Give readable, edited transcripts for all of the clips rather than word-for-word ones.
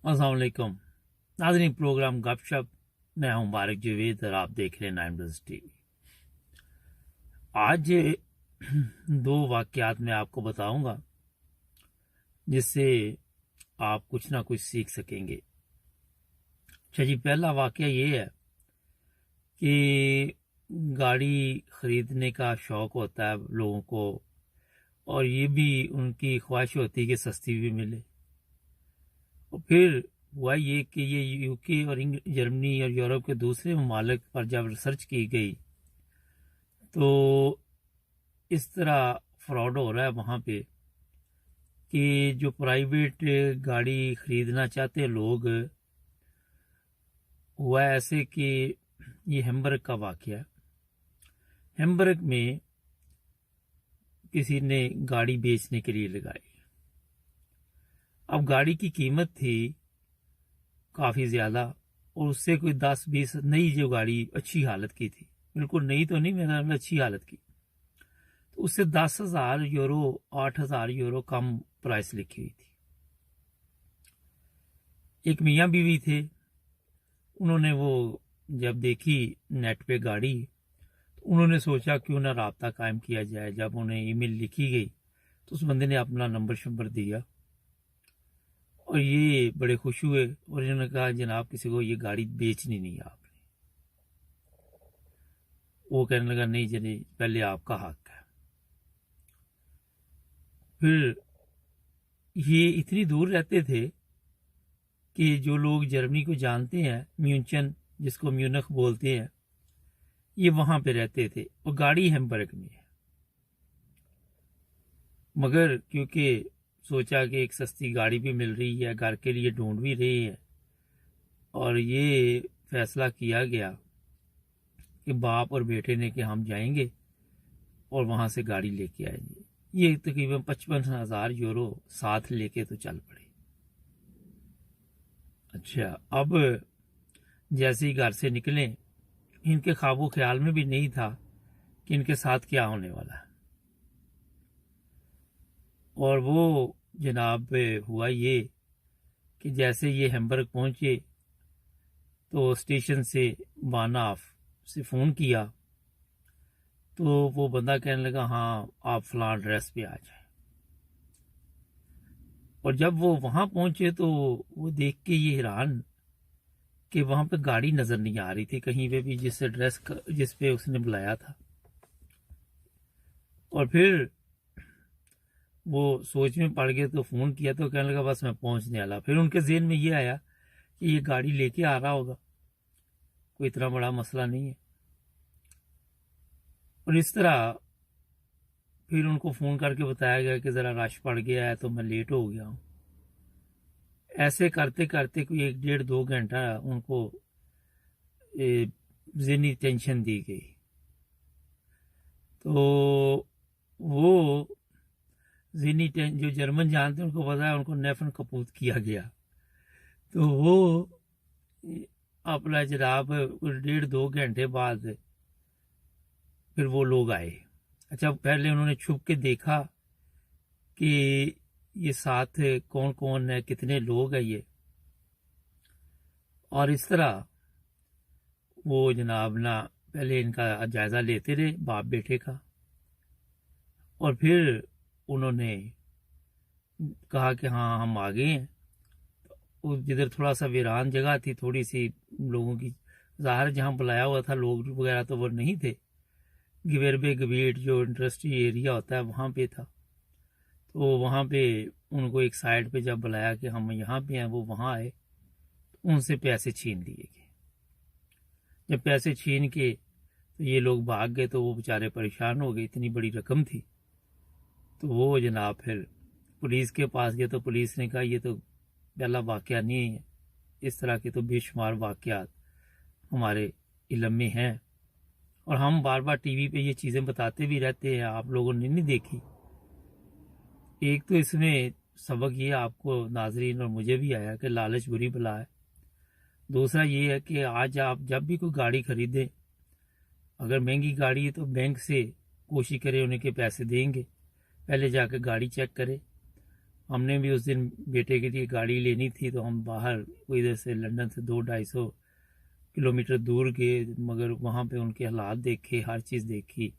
अस्सलाम वालेकुम नाज़रीन। प्रोग्राम गपशप, मैं हूं बारिक जवेद और आप देख रहे हैं 9 टीवी। आज दो वाक़यात मैं आपको बताऊंगा जिससे आप कुछ ना कुछ सीख सकेंगे। अच्छा जी, पहला वाक़या ये है कि गाड़ी ख़रीदने का शौक़ होता है लोगों को, और ये भी उनकी ख्वाहिश होती है कि सस्ती भी मिले। और फिर हुआ ये कि ये यूके और जर्मनी और यूरोप के दूसरे ममालिक पर जब रिसर्च की गई तो इस तरह फ्रॉड हो रहा है वहाँ पे कि जो प्राइवेट गाड़ी खरीदना चाहते लोग, हुआ ऐसे कि ये हैम्बर्ग का वाक़या है। हैम्बर्ग में किसी ने गाड़ी बेचने के लिए लगाई। अब गाड़ी की कीमत थी काफ़ी ज़्यादा, और उससे कोई 10-20 नई जो गाड़ी अच्छी हालत की थी, बिल्कुल नई तो नहीं, मेरा मतलब अच्छी हालत की, तो उससे 10,000 यूरो 8,000 यूरो कम प्राइस लिखी हुई थी। एक मियाँ बीवी थे, उन्होंने वो जब देखी नेट पे गाड़ी, तो उन्होंने सोचा क्यों ना राब्ता कायम किया जाए। जब उन्हें ईमेल लिखी गई तो उस बंदे ने अपना नंबर दिया और ये बड़े खुश हुए और इन्होंने कहा जनाब किसी को ये गाड़ी बेचनी नहीं है आपने। वो कहने लगा नहीं जनी, पहले आपका हक है। फिर ये इतनी दूर रहते थे कि जो लोग जर्मनी को जानते हैं, म्यूनचन जिसको म्यूनख बोलते हैं, ये वहां पे रहते थे और गाड़ी हैम्बर्ग में है। मगर क्योंकि सोचा कि एक सस्ती गाड़ी भी मिल रही है, घर के लिए ढूंढ भी रही है, और ये फैसला किया गया कि बाप और बेटे ने कि हम जाएंगे और वहां से गाड़ी लेके आएंगे। ये तकरीबन 55,000 यूरो साथ लेके तो चल पड़े। अच्छा, अब जैसे ही घर से निकले, इनके ख्वाबो ख्याल में भी नहीं था कि इनके साथ क्या होने वाला है। और वो जनाब हुआ ये कि जैसे ये हैम्बर्ग पहुंचे तो स्टेशन से बानाफ से फ़ोन किया तो वो बंदा कहने लगा हाँ आप फलां एड्रेस पे आ जाए। और जब वो वहां पहुंचे तो वो देख के ये हैरान कि वहां पे गाड़ी नजर नहीं आ रही थी कहीं पे भी, जिस एड्रेस जिस पे उसने बुलाया था। और फिर वो सोच में पड़ गए तो फोन किया तो कहने लगा बस मैं पहुंचने वाला। फिर उनके ज़हन में ये आया कि ये गाड़ी लेके आ रहा होगा, कोई इतना बड़ा मसला नहीं है। और इस तरह फिर उनको फोन करके बताया गया कि जरा रश पड़ गया है तो मैं लेट हो गया हूं। ऐसे करते करते कोई 1-1.5-2 घंटा उनको ज़हनी टेंशन दी गई। तो वो ज़हनी जो जर्मन जानते हैं उनको पता है, उनको नेफन कपूत किया गया। तो वो अपना जनाब 1-1.5-2 घंटे बाद फिर वो लोग आए। अच्छा, पहले उन्होंने छुप के देखा कि ये साथ कौन कौन है, कितने लोग हैं ये, और इस तरह वो जनाब ना पहले इनका जायजा लेते रहे बाप बेटे का। और फिर उन्होंने कहा कि हाँ हम आ गए हैं। तो जिधर थोड़ा सा वीरान जगह थी, थोड़ी सी लोगों की ज़ाहिर, जहाँ बुलाया हुआ था लोग वगैरह तो वो नहीं थे, गिवेरबे गबीट जो इंडस्ट्री एरिया होता है वहाँ पे था। तो वहाँ पे उनको एक साइड पे जब बुलाया कि हम यहाँ पे हैं, वो वहाँ आए तो उनसे पैसे छीन लिए गए। जब पैसे छीन के तो ये लोग भाग गए तो वो बेचारे परेशान हो गए, इतनी बड़ी रकम थी। तो वो जनाब फिर पुलिस के पास गए तो पुलिस ने कहा ये तो पहला वाकया नहीं है, इस तरह के तो बेशुमार वाकयात हमारे इल्म में हैं, और हम बार बार टीवी पे ये चीज़ें बताते भी रहते हैं, आप लोगों ने नहीं देखी। एक तो इसमें सबक ये आपको नाजरीन और मुझे भी आया कि लालच बुरी बला है। दूसरा ये है कि आज आप जब भी कोई गाड़ी खरीदें, अगर महंगी गाड़ी है तो बैंक से कोशिश करें उन्हें के पैसे देंगे, पहले जाकर गाड़ी चेक करें। ہم نے بھی اس دن بیٹے کے لیے گاڑی لینی تھی، تو ہم باہر ادھر سے لندن سے 200-250 کلومیٹر دور گئے، مگر وہاں پہ ان کے حالات دیکھے، ہر چیز دیکھی،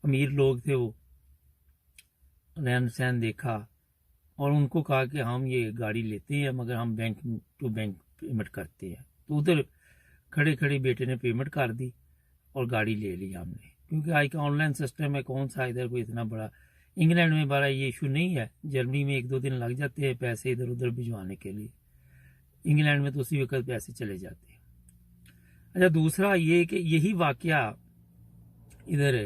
امیر لوگ تھے وہ، رہن سہن دیکھا، اور ان کو کہا کہ ہم یہ گاڑی لیتے ہیں مگر ہم بینک ٹو بینک پیمنٹ کرتے ہیں، تو ادھر کھڑے کھڑے بیٹے نے پیمنٹ کر دی اور گاڑی لے لی ہم نے، کیونکہ آج کا آن لائن سسٹم ہے، کون سا ادھر کوئی اتنا بڑا، انگلینڈ میں بڑا یہ ایشو نہیں ہے، جرمنی میں 1-2 دن لگ جاتے ہیں پیسے ادھر ادھر بھجوانے کے لیے، انگلینڈ میں تو اسی وقت پیسے چلے جاتے ہیں۔ اچھا، دوسرا یہ کہ یہی واقعہ ادھر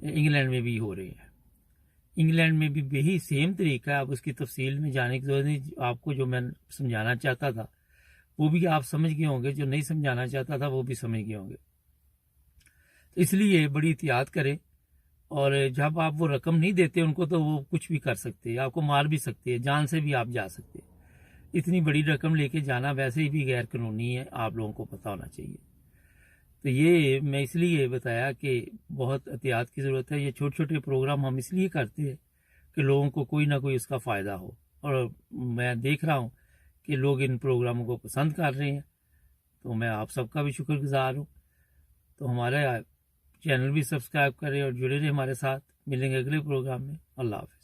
انگلینڈ میں بھی ہو رہے ہیں، انگلینڈ میں بھی یہی سیم طریقہ ہے، آپ اس کی تفصیل میں جانے کی ضرورت نہیں، آپ کو جو میں سمجھانا چاہتا تھا وہ بھی آپ سمجھ گئے ہوں گے، جو نہیں سمجھانا چاہتا تھا وہ بھی سمجھ گئے ہوں گے، اس لیے بڑی احتیاط کریں، اور جب آپ وہ رقم نہیں دیتے ان کو تو وہ کچھ بھی کر سکتے ہیں، آپ کو مار بھی سکتے ہیں، جان سے بھی آپ جا سکتے ہیں، اتنی بڑی رقم لے کے جانا ویسے ہی بھی غیر قانونی ہے، آپ لوگوں کو پتہ ہونا چاہیے۔ تو یہ میں اس لیے بتایا کہ بہت احتیاط کی ضرورت ہے، یہ چھوٹے چھوٹے پروگرام ہم اس لیے کرتے ہیں کہ لوگوں کو کوئی نہ کوئی اس کا فائدہ ہو، اور میں دیکھ رہا ہوں کہ لوگ ان پروگراموں کو پسند کر رہے ہیں، تو میں آپ سب کا بھی شکر گزار ہوں۔ تو ہمارے چینل بھی سبسکرائب کریں اور جڑے رہیں ہمارے ساتھ، ملیں گے اگلے پروگرام میں، اللہ حافظ۔